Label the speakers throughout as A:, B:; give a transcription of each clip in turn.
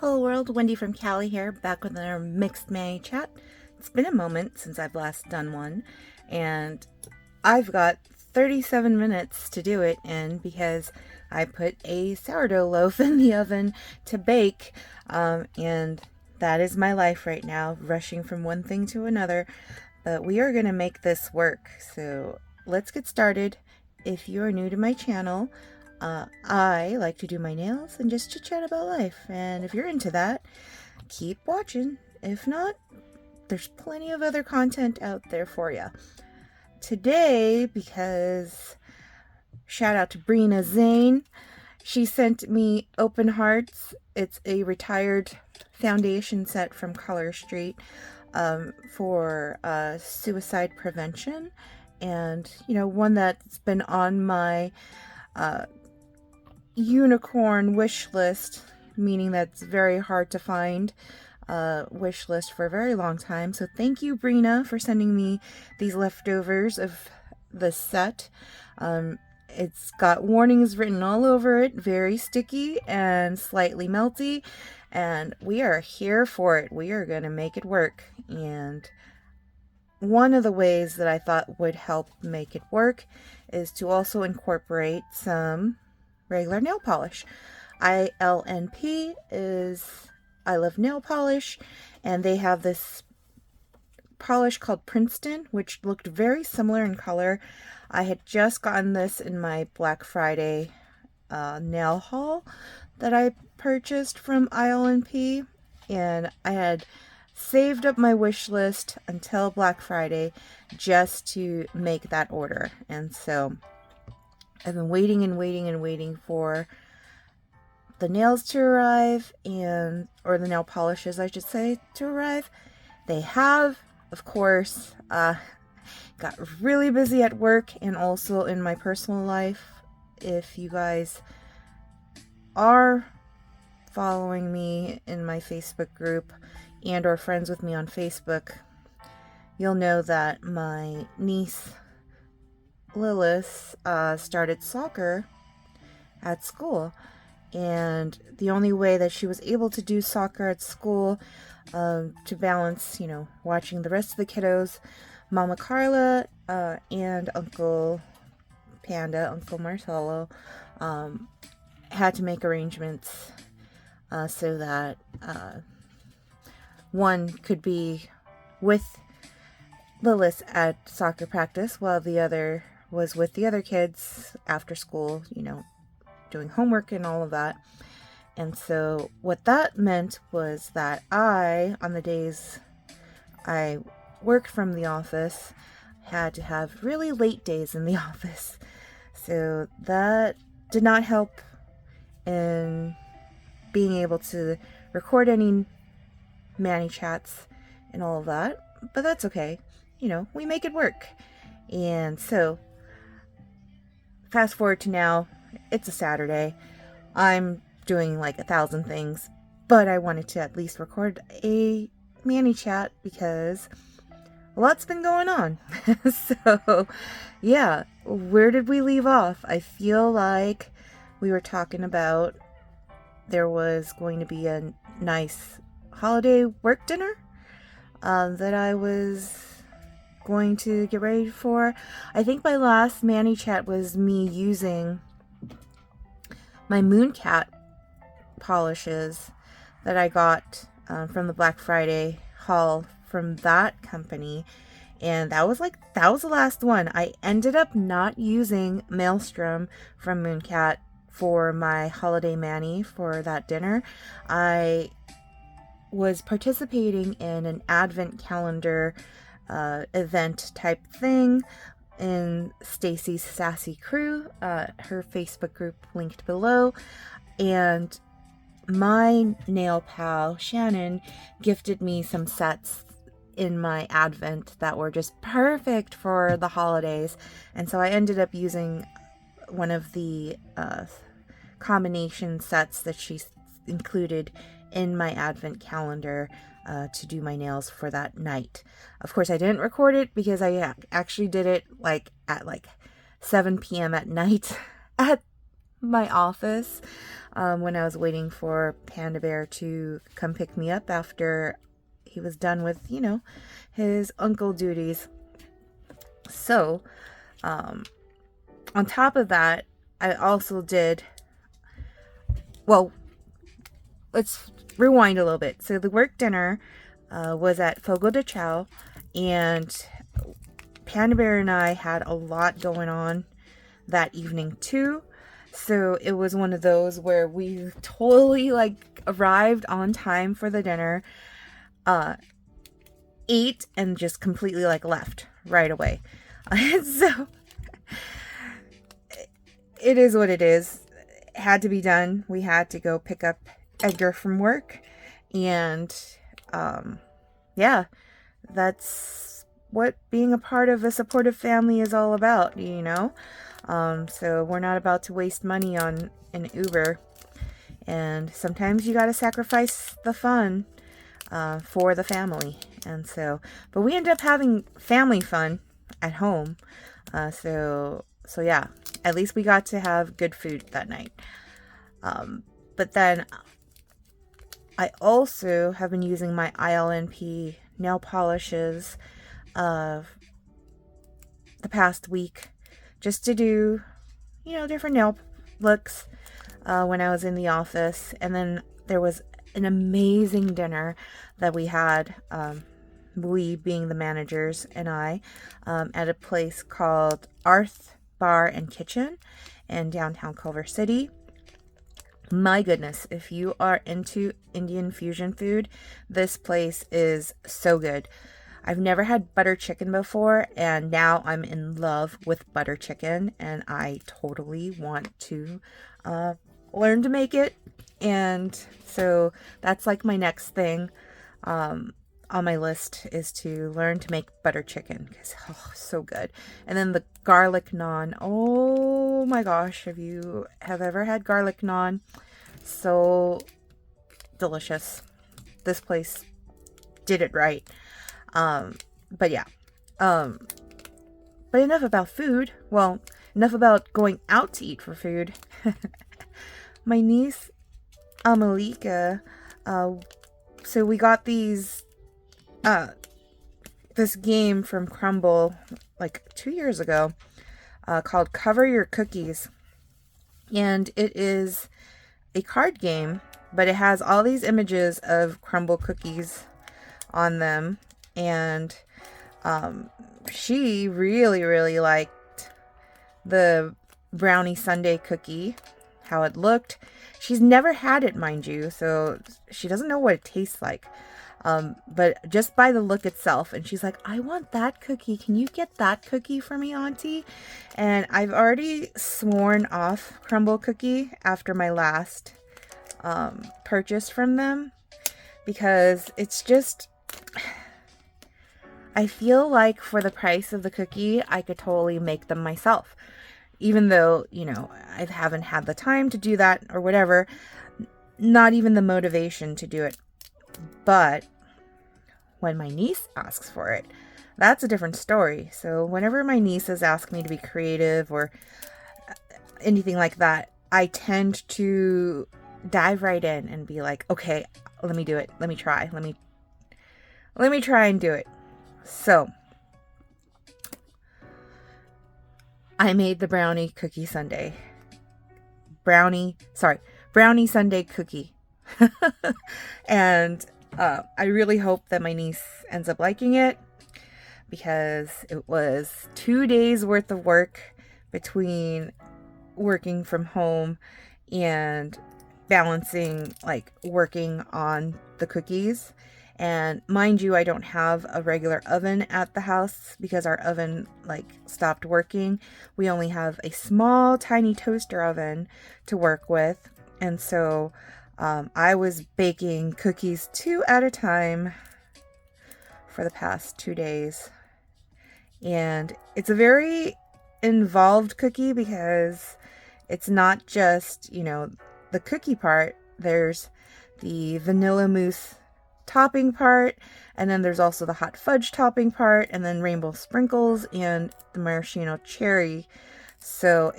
A: Hello world, Wendy from Cali here, back with another Mixed May chat. It's been a moment since I've last done one, and I've got 37 minutes to do it in because I put a sourdough loaf in the oven to bake, and that is my life right now, rushing from one thing to another, but we are going to make this work, so let's get started. If you're new to my channel, I like to do my nails and just chit-chat about life, and if you're into that, keep watching. If not, there's plenty of other content out there for you. Today, because shout out to Breena Zane, she sent me Open Hearts. It's a retired foundation set from Color Street for suicide prevention, and one that's been on my unicorn wish list, meaning that's very hard to find wish list for a very long time. So thank you, Breena, for sending me these leftovers of the set. It's got warnings written all over it, very sticky and slightly melty, and we are here for it. We are going to make it work. And one of the ways that I thought would help make it work is to also incorporate some regular nail polish. ILNP is I Love Nail Polish, and they have this polish called Princeton, which looked very similar in color. I had just gotten this in my Black Friday nail haul that I purchased from ILNP, and I had saved up my wish list until Black Friday just to make that order. And so I've been waiting and waiting and waiting for the nails to arrive, or the nail polishes, I should say, to arrive. They have, of course. Got really busy at work and also in my personal life. If you guys are following me in my Facebook group and or friends with me on Facebook, you'll know that my niece Lilith started soccer at school, and the only way that she was able to do soccer at school to balance, watching the rest of the kiddos, Mama Carla and Uncle Panda, Uncle Marcelo, had to make arrangements so that one could be with Lilith at soccer practice while the other was with the other kids after school, doing homework and all of that. And so what that meant was that on the days I worked from the office, had to have really late days in the office. So that did not help in being able to record any Manny chats and all of that. But that's okay. We make it work. And so fast forward to now, it's a Saturday. I'm doing like 1,000 things, but I wanted to at least record a Manny chat because a lot's been going on. So yeah, where did we leave off? I feel like we were talking about there was going to be a nice holiday work dinner that I was going to get ready for. I think my last Manny chat was me using my Mooncat polishes that I got from the Black Friday haul from that company, and that was the last one. I ended up not using Maelstrom from Mooncat for my holiday Manny for that dinner. I was participating in an advent calendar event type thing in Stacy's Sassy Crew, her Facebook group linked below, and my nail pal Shannon gifted me some sets in my advent that were just perfect for the holidays, and so I ended up using one of the combination sets that she included in my advent calendar to do my nails for that night. Of course, I didn't record it because I actually did it at 7 p.m. at night at my office when I was waiting for Panda Bear to come pick me up after he was done with, his uncle duties. So, on top of that, I also did, well, let's rewind a little bit. So the work dinner was at Fogo de Chao, and Panda Bear and I had a lot going on that evening too. So it was one of those where we totally arrived on time for the dinner, ate, and just completely left right away. So it is what it is. It had to be done. We had to go pick up Edgar from work, and yeah, that's what being a part of a supportive family is all about, so we're not about to waste money on an Uber, and sometimes you got to sacrifice the fun for the family. And so, but we ended up having family fun at home, so yeah, at least we got to have good food that night. But then I also have been using my ILNP nail polishes the past week just to do, different nail looks when I was in the office. And then there was an amazing dinner that we had, we being the managers and I, at a place called Arth Bar and Kitchen in downtown Culver City. My goodness, if you are into Indian fusion food, this place is so good. I've never had butter chicken before, and now I'm in love with butter chicken, and I totally want to learn to make it. And so that's my next thing on my list, is to learn to make butter chicken, because so good. And then the garlic naan. Oh my gosh, if you have ever had garlic naan, so delicious. This place did it right. But yeah. But enough about food. Well, enough about going out to eat for food. My niece Amalika, so we got this game from Crumble 2 years ago, called Cover Your Cookies. And it is a card game, but it has all these images of Crumble cookies on them. And she really, really liked the brownie sundae cookie, how it looked. She's never had it, mind you, so she doesn't know what it tastes like. But just by the look itself, and she's like, I want that cookie. Can you get that cookie for me, Auntie? And I've already sworn off Crumble cookie after my last purchase from them, because it's just, I feel like for the price of the cookie, I could totally make them myself. Even though, I haven't had the time to do that or whatever, not even the motivation to do it. But when my niece asks for it, that's a different story. So whenever my nieces ask me to be creative or anything like that, I tend to dive right in and be like, okay, let me do it. Let me try. Let me try and do it. So I made the brownie sundae cookie. And I really hope that my niece ends up liking it, because it was 2 days worth of work between working from home and balancing working on the cookies. And mind you, I don't have a regular oven at the house because our oven stopped working. We only have a small tiny toaster oven to work with. And so I was baking cookies 2 at a time for the past 2 days. And it's a very involved cookie, because it's not just, the cookie part. There's the vanilla mousse topping part, and then there's also the hot fudge topping part, and then rainbow sprinkles and the maraschino cherry. So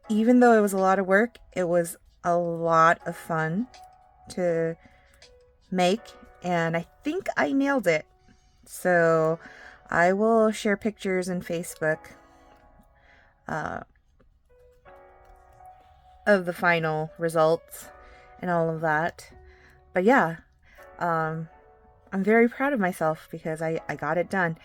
A: even though it was a lot of work, it was a lot of fun to make, and I think I nailed it. So I will share pictures in Facebook of the final results and all of that. But yeah, I'm very proud of myself because I got it done.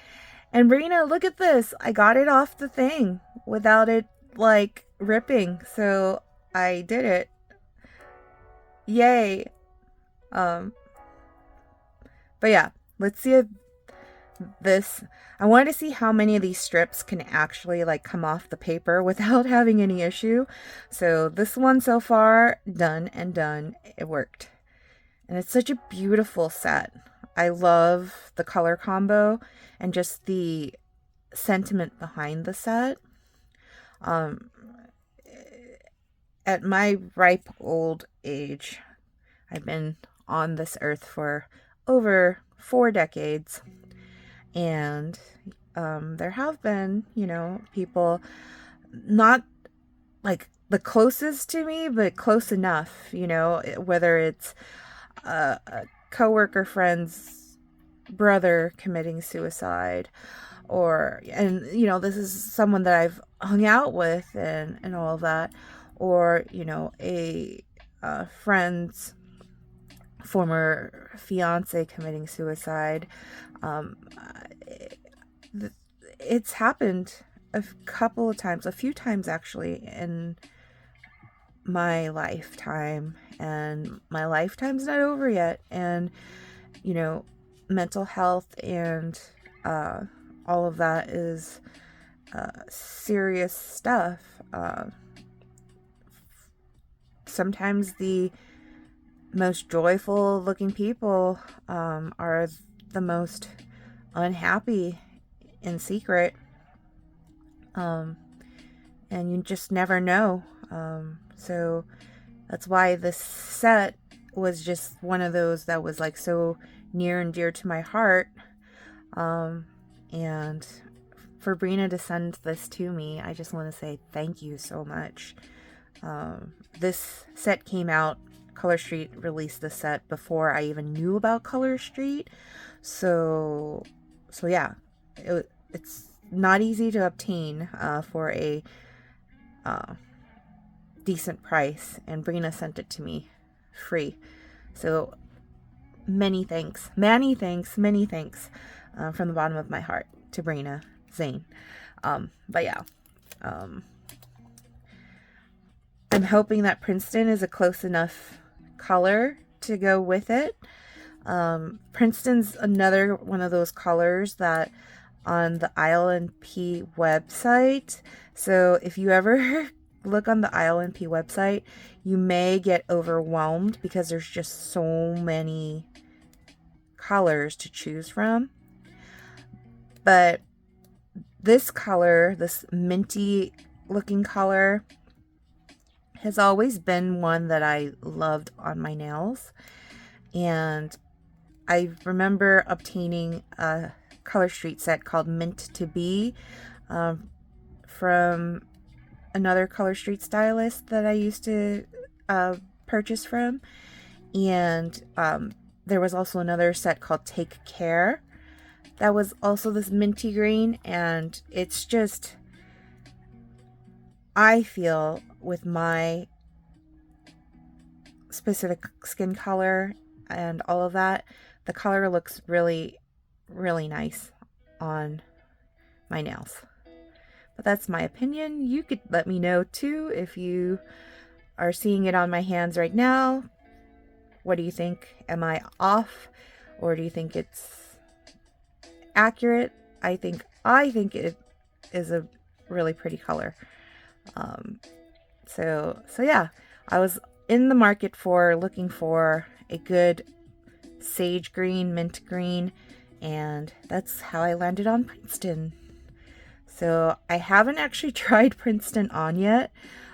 A: And Breena, look at this. I got it off the thing without it like ripping. So I did it. Yay. But yeah, let's see if this, I wanted to see how many of these strips can actually like come off the paper without having any issue. So this one so far, done and done. It worked. And it's such a beautiful set. I love the color combo and just the sentiment behind the set. At my ripe old age, I've been on this earth for over 4 decades. And there have been, people not like the closest to me, but close enough, whether it's a coworker friend's brother committing suicide, and this is someone that I've hung out with and all of that, or a friend's former fiance committing suicide. It's happened a few times actually in my lifetime, and my lifetime's not over yet. And mental health and all of that is serious stuff. Sometimes the most joyful looking people are the most unhappy in secret, and you just never know. So that's why this set was just one of those that was like so near and dear to my heart. And for Breena to send this to me, I just want to say thank you so much. This set came out, Color Street released the set before I even knew about Color Street. So yeah, it's not easy to obtain for a decent price, and Breena sent it to me free. So many thanks from the bottom of my heart to Breena Zane. But yeah, I'm hoping that Princeton is a close enough color to go with it. Princeton's another one of those colors that on the ILNP website. So if you ever look on the ILNP website, you may get overwhelmed because there's just so many colors to choose from. But this color, this minty looking color, has always been one that I loved on my nails. And I remember obtaining a Color Street set called Mint to Be from another Color Street stylist that I used to purchase from. And there was also another set called Take Care that was also this minty green. And it's just, I feel with my specific skin color and all of that, the color looks really, really nice on my nails. But that's my opinion. You could let me know too if you are seeing it on my hands right now. What do you think? Am I off, or do you think it's accurate? I think it is a really pretty color. So yeah, I was in the market looking for a good sage green, mint green, and that's how I landed on Princeton. So I haven't actually tried Princeton on yet.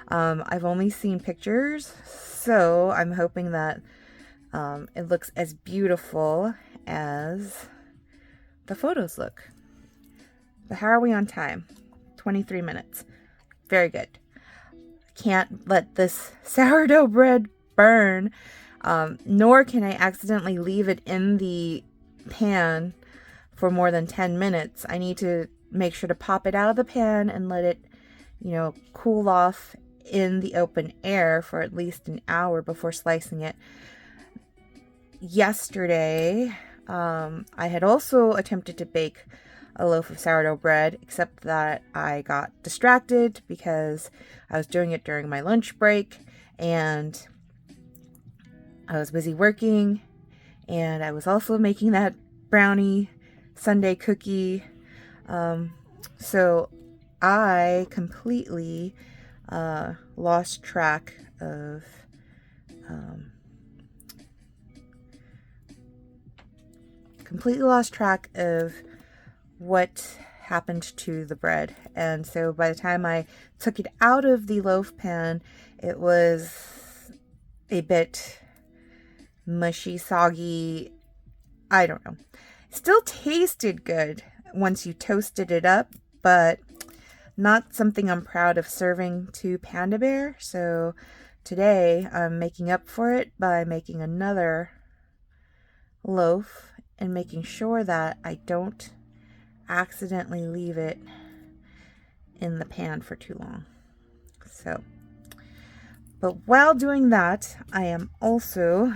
A: I've only seen pictures, so I'm hoping that it looks as beautiful as the photos look. But how are we on time? 23 minutes. Very good. can't let this sourdough bread burn, nor can I accidentally leave it in the pan for more than 10 minutes. I need to make sure to pop it out of the pan and let it, cool off in the open air for at least an hour before slicing it. Yesterday, I had also attempted to bake a loaf of sourdough bread, except that I got distracted because I was doing it during my lunch break and I was busy working, and I was also making that brownie sundae cookie. So I completely lost track of what happened to the bread. And so by the time I took it out of the loaf pan, it was a bit mushy, soggy. I don't know. Still tasted good once you toasted it up, but not something I'm proud of serving to Panda Bear. So today I'm making up for it by making another loaf and making sure that I don't accidentally leave it in the pan for too long. But while doing that, I am also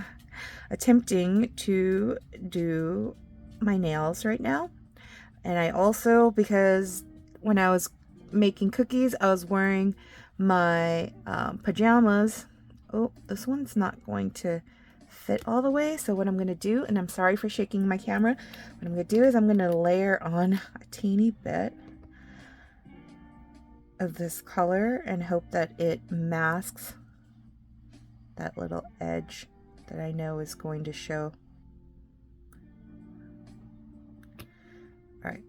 A: attempting to do my nails right now. And I also, because when I was making cookies, I was wearing my pajamas. Oh, this one's not going to fit all the way. So what I'm going to do, and I'm sorry for shaking my camera, what I'm going to do is I'm going to layer on a teeny bit of this color and hope that it masks that little edge that I know is going to show. All right,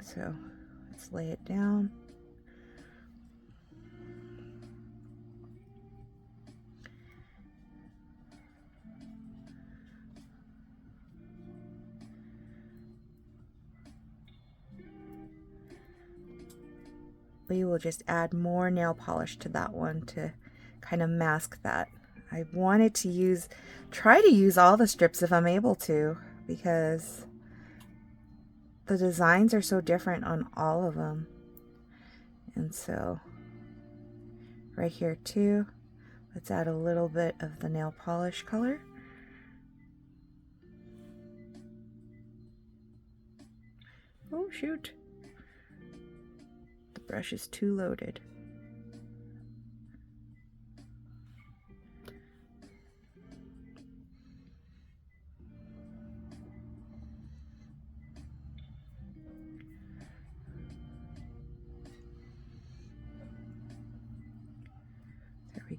A: so let's lay it down. We will just add more nail polish to that one to kind of mask that. I wanted to try to use all the strips if I'm able to, because the designs are so different on all of them. And so right here too, let's add a little bit of the nail polish color. Oh shoot, the brush is too loaded.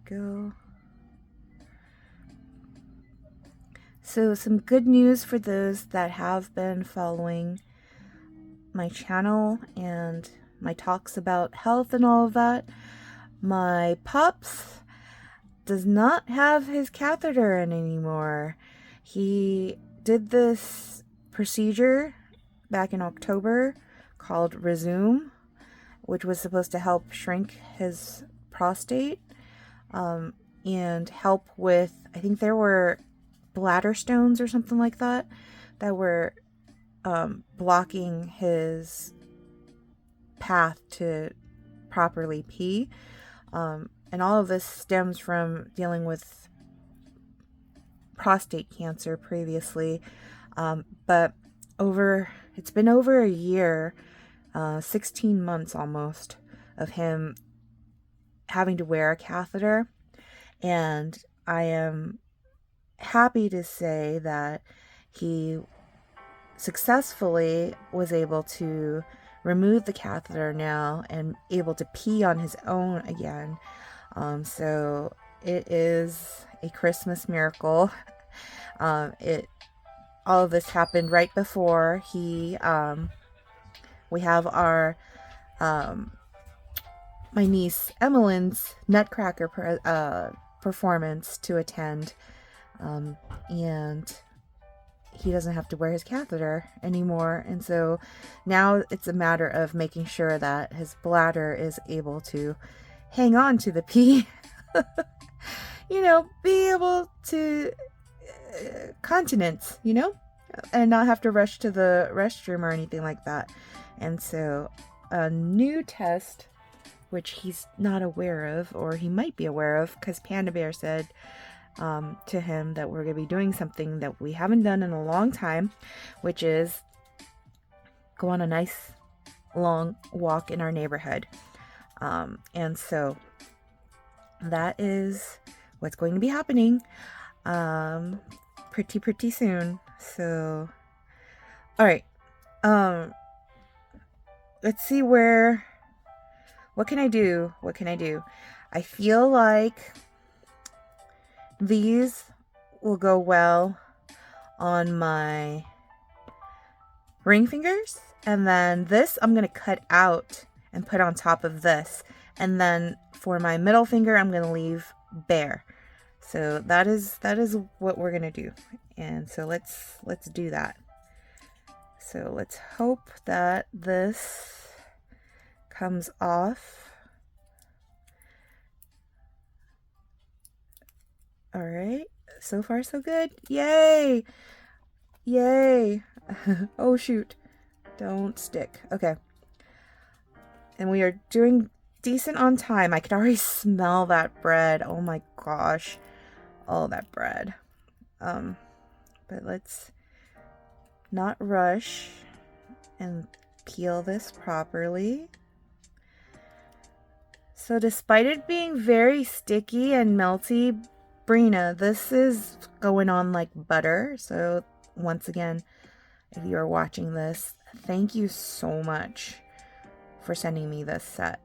A: Go. So some good news for those that have been following my channel and my talks about health and all of that. My pups does not have his catheter in anymore. He did this procedure back in October called Resume, which was supposed to help shrink his prostate. And help with, I think there were bladder stones or something like that were blocking his path to properly pee. And all of this stems from dealing with prostate cancer previously. But it's been over a year, 16 months almost, of him having to wear a catheter, and I am happy to say that he successfully was able to remove the catheter now and able to pee on his own again. So it is a Christmas miracle. All of this happened right before we have our my niece Emmeline's Nutcracker performance to attend, and he doesn't have to wear his catheter anymore. And so now it's a matter of making sure that his bladder is able to hang on to the pee. Be able to continence, and not have to rush to the restroom or anything like that. And so a new test, which he's not aware of, or he might be aware of, because Panda Bear said to him that we're going to be doing something that we haven't done in a long time, which is go on a nice long walk in our neighborhood. And so that is what's going to be happening pretty soon. So all right, let's see what can I do? I feel like these will go well on my ring fingers, and then this I'm going to cut out and put on top of this, and then for my middle finger I'm going to leave bare. So that is what we're going to do. And so let's do that. So let's hope that this comes off. All right, so far so good. Yay! Oh shoot, don't stick. Okay, and we are doing decent on time. I can already smell that bread. Oh my gosh, all that bread. But let's not rush and peel this properly. So despite it being very sticky and melty, Breena, this is going on like butter. So once again, if you are watching this, thank you so much for sending me this set.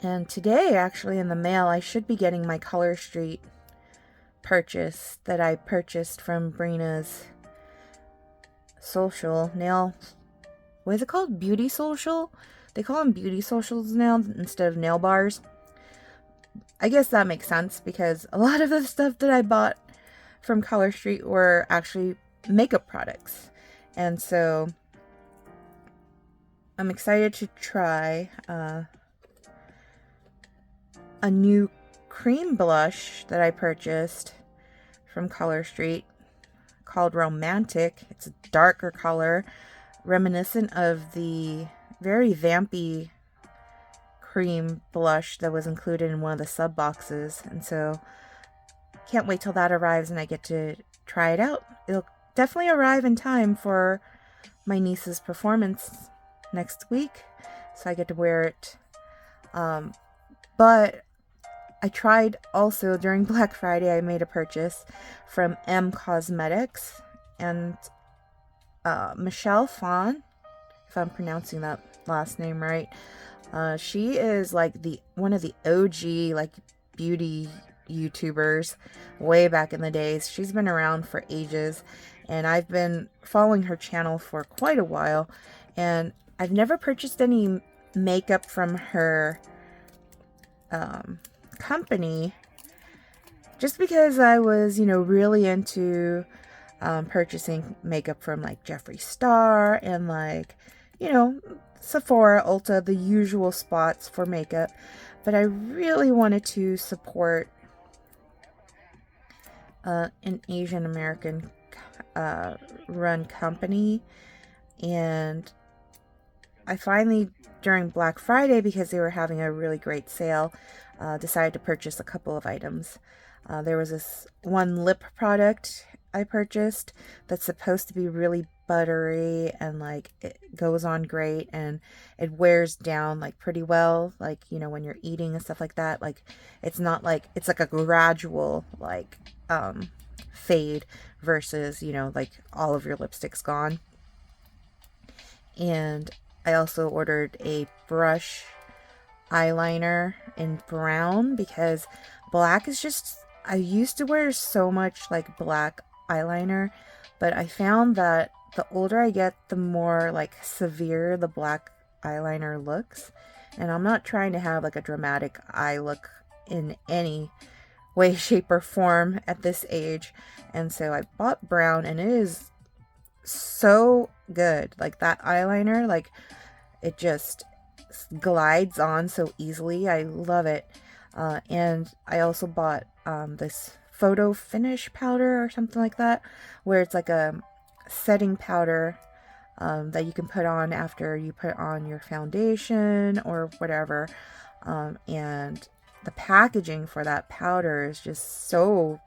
A: And today, actually, in the mail, I should be getting my Color Street purchase that I purchased from Breena's social nail. What is it called? Beauty social? They call them beauty socials now instead of nail bars. I guess that makes sense because a lot of the stuff that I bought from Color Street were actually makeup products. And so I'm excited to try a new cream blush that I purchased from Color Street called Romantic. It's a darker color, reminiscent of the very vampy cream blush that was included in one of the sub boxes. And so can't wait till that arrives and I get to try it out. It'll definitely arrive in time for my niece's performance next week, so I get to wear it. But I tried also during Black Friday, I made a purchase from M Cosmetics, and Michelle Fawn, if I'm pronouncing that last name right, she is like one of the OG like beauty YouTubers way back in the days. She's been around for ages, and I've been following her channel for quite a while, and I've never purchased any makeup from her company, just because I was, really into purchasing makeup from like Jeffree Star and like, Sephora, Ulta, the usual spots for makeup. But I really wanted to support an Asian American run company, and I finally, during Black Friday, because they were having a really great sale, decided to purchase a couple of items. There was this one lip product I purchased that's supposed to be really buttery and like it goes on great and it wears down like pretty well, like when you're eating and stuff like that. Like it's not like, it's like a gradual like fade versus like all of your lipstick's gone. And I also ordered a brush eyeliner in brown because black is just, I used to wear so much like black eyeliner, but I found that the older I get, the more like severe the black eyeliner looks, and I'm not trying to have like a dramatic eye look in any way, shape, or form at this age. And so I bought brown, and it is so good. Like that eyeliner, like it just glides on so easily. I love it. And I also bought this photo finish powder or something like that, where it's like a setting powder that you can put on after you put on your foundation or whatever. And the packaging for that powder is just so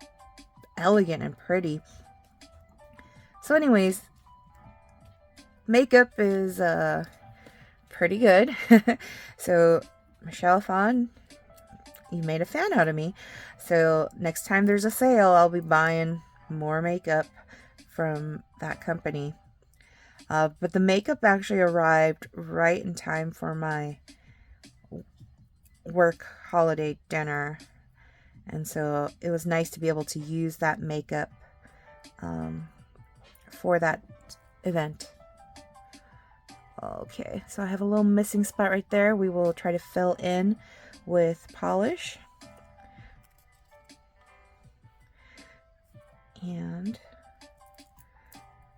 A: elegant and pretty. So anyways, makeup is pretty good. So Michelle Fawn, you made a fan out of me. So next time there's a sale, I'll be buying more makeup from that company. But the makeup actually arrived right in time for my work holiday dinner. And so it was nice to be able to use that makeup for that event. Okay, so I have a little missing spot right there. We will try to fill in with polish. And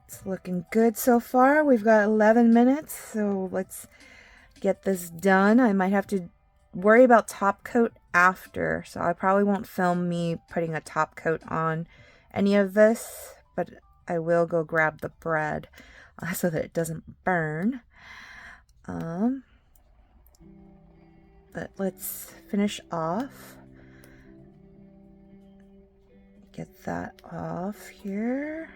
A: it's looking good so far. We've got 11 minutes, so let's get this done. I might have to worry about top coat after, so I probably won't film me putting a top coat on any of this, but I will go grab the bread so that it doesn't burn. But let's finish off. Get that off here.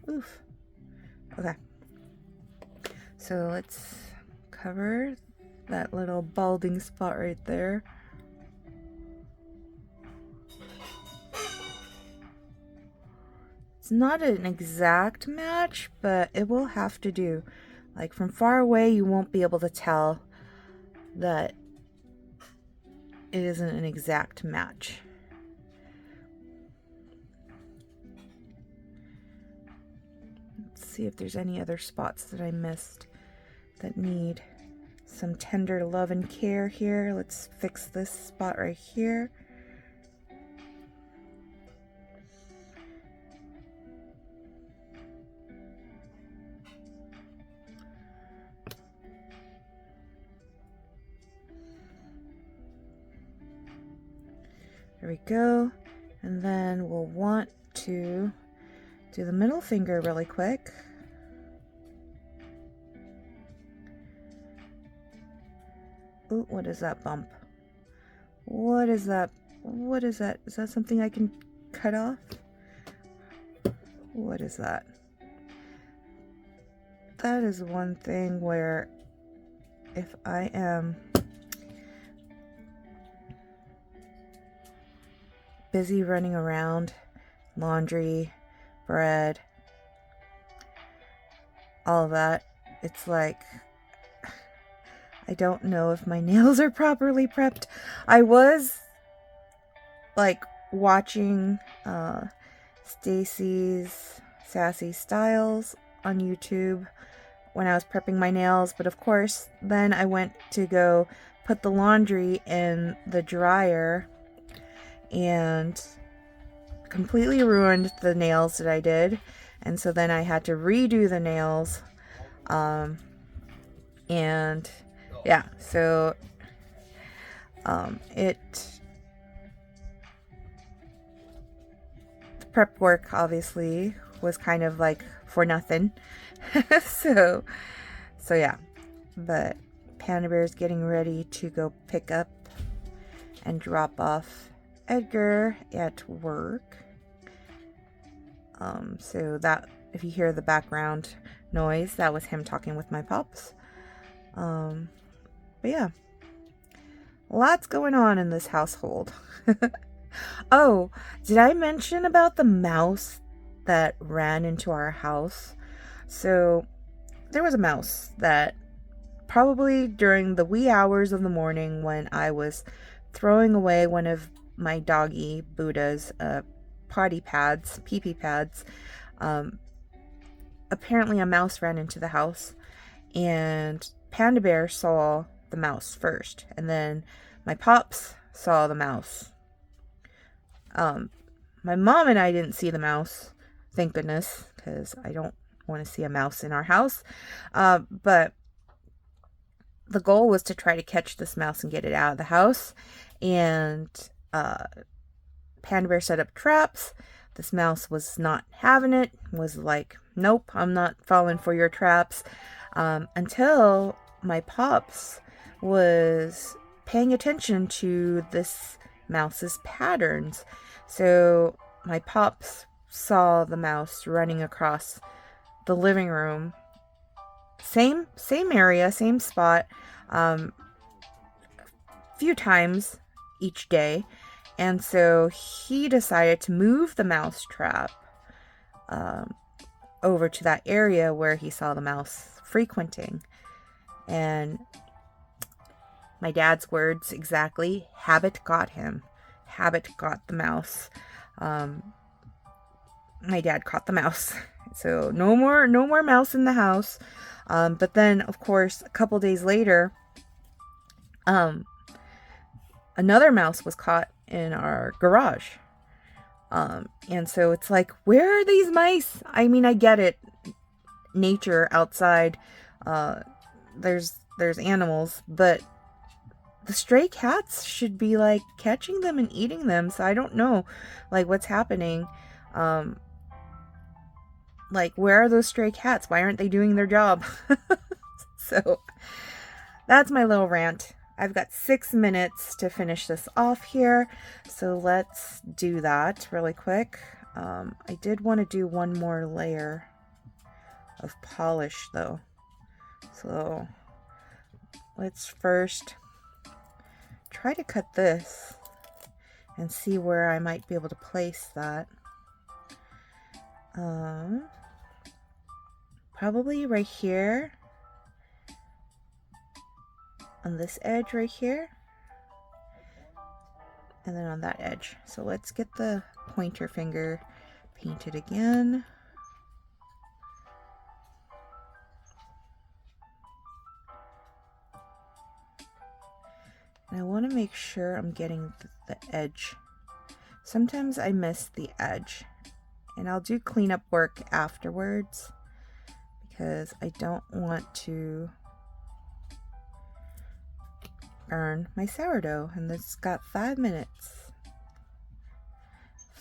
A: Oof. Okay. So let's cover that little balding spot right there. It's not an exact match, but it will have to do. Like from far away, you won't be able to tell that it isn't an exact match. Let's see if there's any other spots that I missed that need some tender love and care here. Let's fix this spot right here. There we go. And then we'll want to do the middle finger really quick. Ooh, what is that bump? What is that? What is that? Is that something I can cut off? What is that? That is one thing where if I am busy running around, laundry, bread, all of that, it's like I don't know if my nails are properly prepped. I was like watching Stacy's Sassy Styles on YouTube when I was prepping my nails, but of course then I went to go put the laundry in the dryer and completely ruined the nails that I did, and so then I had to redo the nails, and yeah, so the prep work obviously was kind of like for nothing. so yeah, but Panda Bear's getting ready to go pick up and drop off Edgar at work. So that, if you hear the background noise, that was him talking with my pups. But yeah, lots going on in this household. Oh, did I mention about the mouse that ran into our house? So there was a mouse that probably during the wee hours of the morning when I was throwing away one of my doggy Buddha's potty pads, pee-pee pads, apparently a mouse ran into the house, and Panda Bear saw the mouse first, and then my pops saw the mouse. My mom and I didn't see the mouse, thank goodness, because I don't want to see a mouse in our house. But the goal was to try to catch this mouse and get it out of the house. And Panda Bear set up traps. This mouse was not having it, was like, nope, I'm not falling for your traps. Until my pops was paying attention to this mouse's patterns. So my pops saw the mouse running across the living room. Same area, same spot, few times each day. And so he decided to move the mouse trap over to that area where he saw the mouse frequenting. And my dad's words exactly, habit got him. Habit got the mouse. My dad caught the mouse. So no more mouse in the house. But then, of course, a couple days later, another mouse was caught in our garage. And so it's like, where are these mice? I mean, I get it. Nature outside, there's animals, but the stray cats should be like catching them and eating them. So I don't know like what's happening. Like, where are those stray cats? Why aren't they doing their job? So that's my little rant. I've got 6 minutes to finish this off here. So let's do that really quick. I did want to do one more layer of polish though. So let's first try to cut this and see where I might be able to place that. Probably right here on this edge right here, and then on that edge. So let's get the pointer finger painted again. And I want to make sure I'm getting the edge. Sometimes I miss the edge, and I'll do cleanup work afterwards because I don't want to burn my sourdough. And this got 5 minutes.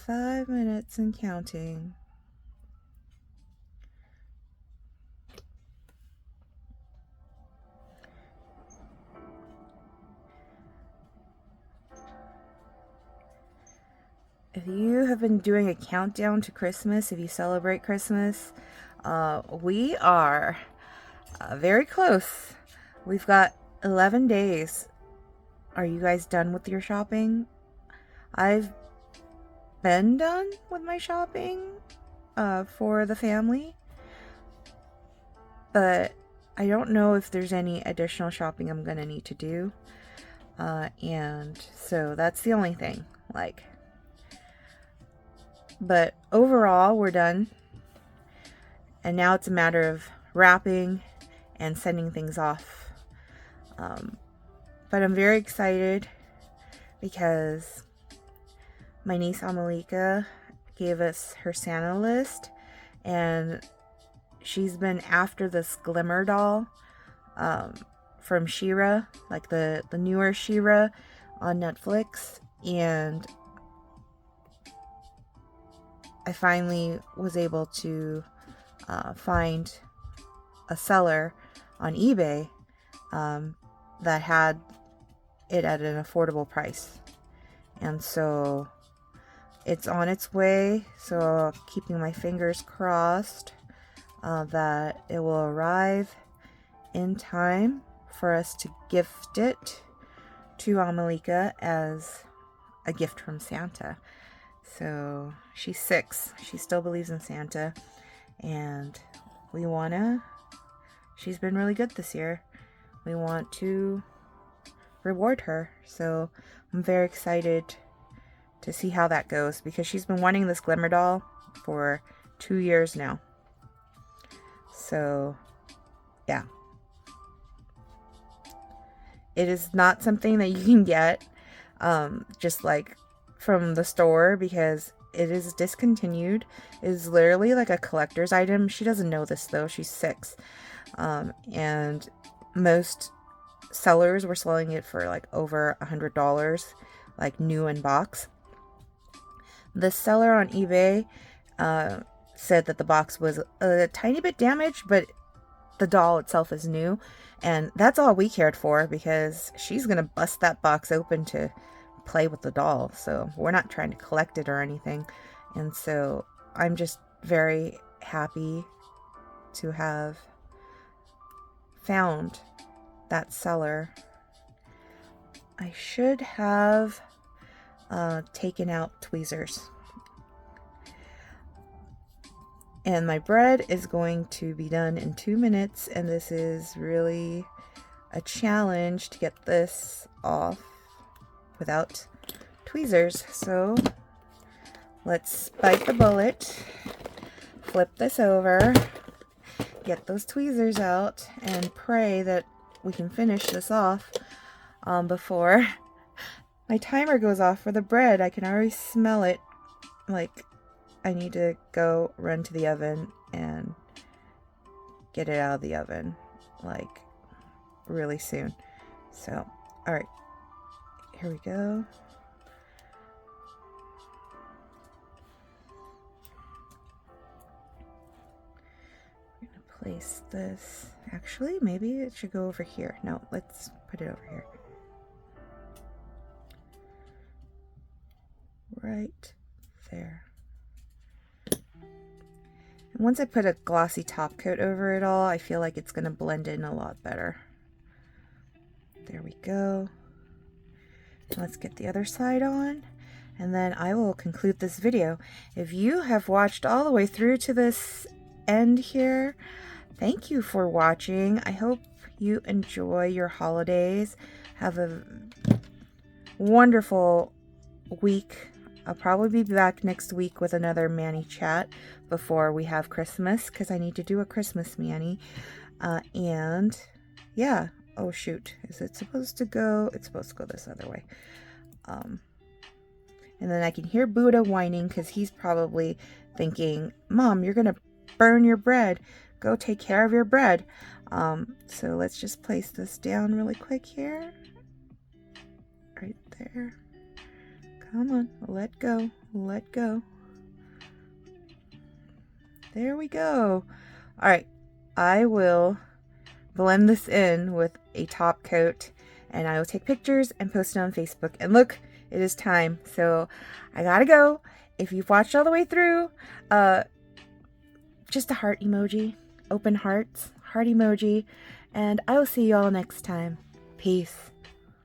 A: 5 minutes and counting. If you have been doing a countdown to Christmas, if you celebrate Christmas, we are very close. We've got 11 days. Are you guys done with your shopping? I've been done with my shopping for the family, but I don't know if there's any additional shopping I'm gonna need to do, and so that's the only thing. But overall, we're done. And now it's a matter of wrapping and sending things off. But I'm very excited because my niece Amalika gave us her Santa list. And she's been after this Glimmer doll from She-Ra, like the newer She-Ra on Netflix. And I finally was able to find a seller on eBay that had it at an affordable price. And so it's on its way. So keeping my fingers crossed that it will arrive in time for us to gift it to Amalika as a gift from Santa. So she's 6. She still believes in Santa. And she's been really good this year. We want to reward her. So I'm very excited to see how that goes because she's been wanting this Glimmer doll for 2 years now. So, yeah. It is not something that you can get just like from the store, because it is discontinued. It is literally like a collector's item. She doesn't know this though. She's 6. And most sellers were selling it for like over $100, like new in box. The seller on eBay said that the box was a tiny bit damaged, but the doll itself is new, and that's all we cared for, because she's gonna bust that box open to play with the doll. So we're not trying to collect it or anything. And so I'm just very happy to have found that seller. I should have taken out tweezers. And my bread is going to be done in 2 minutes, and this is really a challenge to get this off without tweezers. So let's bite the bullet, flip this over, get those tweezers out, and pray that we can finish this off before my timer goes off for the bread. I can already smell it. Like, I need to go run to the oven and get it out of the oven, like, really soon. So, alright, here we go. I'm gonna place this, actually, maybe it should go over here. No, let's put it over here. Right there. And once I put a glossy top coat over it all, I feel like it's going to blend in a lot better. There we go. Let's get the other side on, and then I will conclude this video. If you have watched all the way through to this end here, thank you for watching. I hope you enjoy your holidays. Have a wonderful week. I'll probably be back next week with another Manny chat before we have Christmas, because I need to do a Christmas Manny. And yeah, oh shoot, is it supposed to go? It's supposed to go this other way. And then I can hear Buddha whining, because he's probably thinking, Mom, you're gonna burn your bread. Go take care of your bread. So let's just place this down really quick here. Right there. Come on, let go, let go. There we go. All right, I will blend this in with a top coat, and I will take pictures and post it on Facebook. And look, it is time, so I gotta go. If you've watched all the way through, just a heart emoji, open hearts, heart emoji, and I will see you all next time. Peace.